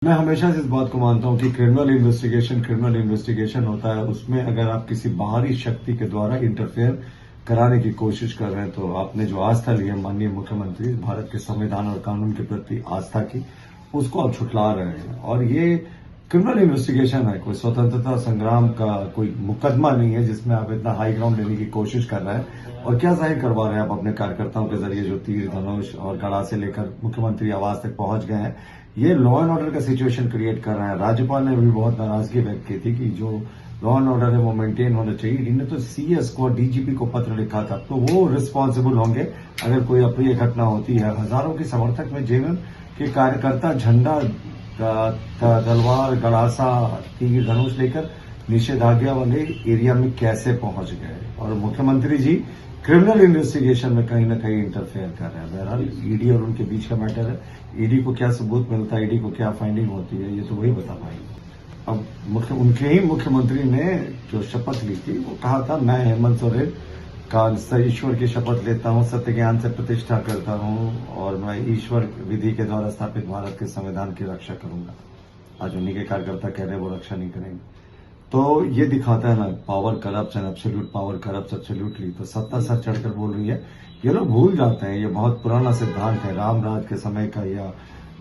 मैं हमेशा से इस बात को मानता हूं कि क्रिमिनल इन्वेस्टिगेशन होता है। उसमें अगर आप किसी बाहरी शक्ति के द्वारा इंटरफेयर कराने की कोशिश कर रहे हैं तो आपने जो आस्था ली है माननीय मुख्यमंत्री भारत के संविधान और कानून के प्रति आस्था की, उसको आप छुटला रहे हैं। और ये क्रिमिनल इन्वेस्टिगेशन है, कोई स्वतंत्रता संग्राम का कोई मुकदमा नहीं है जिसमें आप इतना हाई ग्राउंड लेने की कोशिश कर रहे हैं। और क्या जाहिर करवा रहे हैं आप अपने कार्यकर्ताओं के जरिए जो तीर धनुष और गड़ा से लेकर मुख्यमंत्री आवास तक पहुंच गए हैं। ये लॉ एंड ऑर्डर का सिचुएशन क्रिएट कर रहे हैं। राज्यपाल ने भी बहुत नाराजगी व्यक्त की थी कि जो लॉ एंड ऑर्डर है वो मेंटेन होना चाहिए। इन्होंने तो सीएस को और डीजीपी को पत्र लिखा था, तो वो रिस्पॉन्सिबल होंगे अगर कोई अप्रिय घटना होती है। हजारों के समर्थक में जेएमएम के कार्यकर्ता झंडा, तलवार, गड़ासा, तीर धनुष लेकर निषेधाज्ञा वाले एरिया में कैसे पहुंच गए। और मुख्यमंत्री जी क्रिमिनल इन्वेस्टिगेशन में कहीं ना कहीं इंटरफेयर कर रहे हैं। बहरहाल ईडी और उनके बीच का मैटर है। ईडी को क्या सबूत मिलता है, ईडी को क्या फाइंडिंग होती है, ये तो वही बता पाएंगे। अब उनके ही मुख्यमंत्री ने जो शपथ ली थी वो कहा था, मैं हेमंत सोरेन का ईश्वर की शपथ लेता हूं, सत्य ज्ञान से प्रतिष्ठा करता हूं और मैं ईश्वर विधि के द्वारा स्थापित भारत के संविधान की रक्षा करूंगा। आज उन्हीं के कार्यकर्ता कह रहे हैं वो रक्षा नहीं करेंगे। तो ये दिखाता है ना, power corrupts and absolute power corrupts absolutely. तो सत्ता सर चढ़कर बोल रही है। ये लोग भूल जाते हैं, ये बहुत पुराना सिद्धांत है रामराज के समय का। या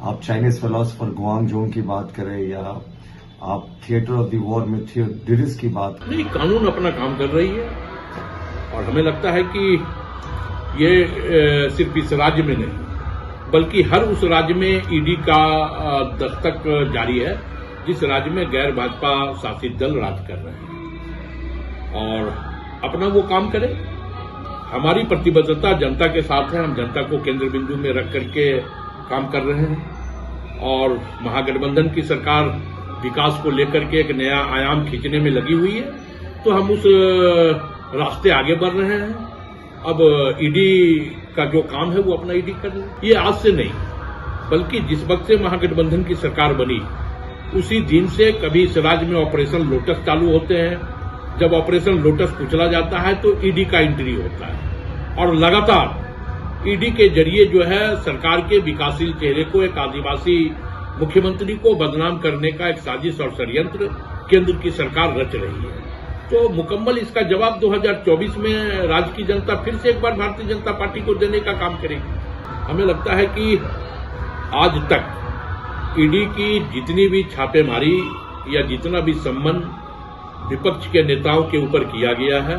आप चाइनीज फिलोसोफर गुआंग जोंग की बात करें या आप थिएटर ऑफ द वॉर में थियोडिडिस की बात नहीं, कानून अपना काम कर रही है और हमें लगता है कि ये सिर्फ इस राज्य में नहीं बल्कि हर उस राज्य में ईडी का दस्तक जारी है जिस राज्य में गैर भाजपा शासित दल राज कर रहे हैं और अपना वो काम करे। हमारी प्रतिबद्धता जनता के साथ है, हम जनता को केंद्र बिंदु में रख करके काम कर रहे हैं और महागठबंधन की सरकार विकास को लेकर के एक नया आयाम खींचने में लगी हुई है, तो हम उस रास्ते आगे बढ़ रहे हैं। अब ईडी का जो काम है वो अपना ईडी कर रहे हैं। ये आज से नहीं बल्कि जिस वक्त से महागठबंधन की सरकार बनी उसी दिन से कभी इस राज्य में ऑपरेशन लोटस चालू होते हैं। जब ऑपरेशन लोटस कुचला जाता है तो ईडी का एंट्री होता है और लगातार ईडी के जरिए जो है सरकार के विकासशील चेहरे को, एक आदिवासी मुख्यमंत्री को बदनाम करने का एक साजिश और षड्यंत्र केंद्र की सरकार रच रही है। तो मुकम्मल इसका जवाब 2024 में राज्य की जनता फिर से एक बार भारतीय जनता पार्टी को देने का काम करेगी। हमें लगता है कि आज तक ईडी की जितनी भी छापेमारी या जितना भी सम्मन विपक्ष के नेताओं के ऊपर किया गया है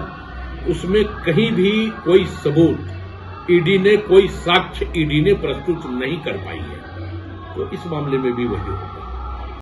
उसमें कहीं भी कोई सबूत ईडी ने, कोई साक्ष्य ईडी ने प्रस्तुत नहीं कर पाई है। तो इस मामले में भी वही होगा।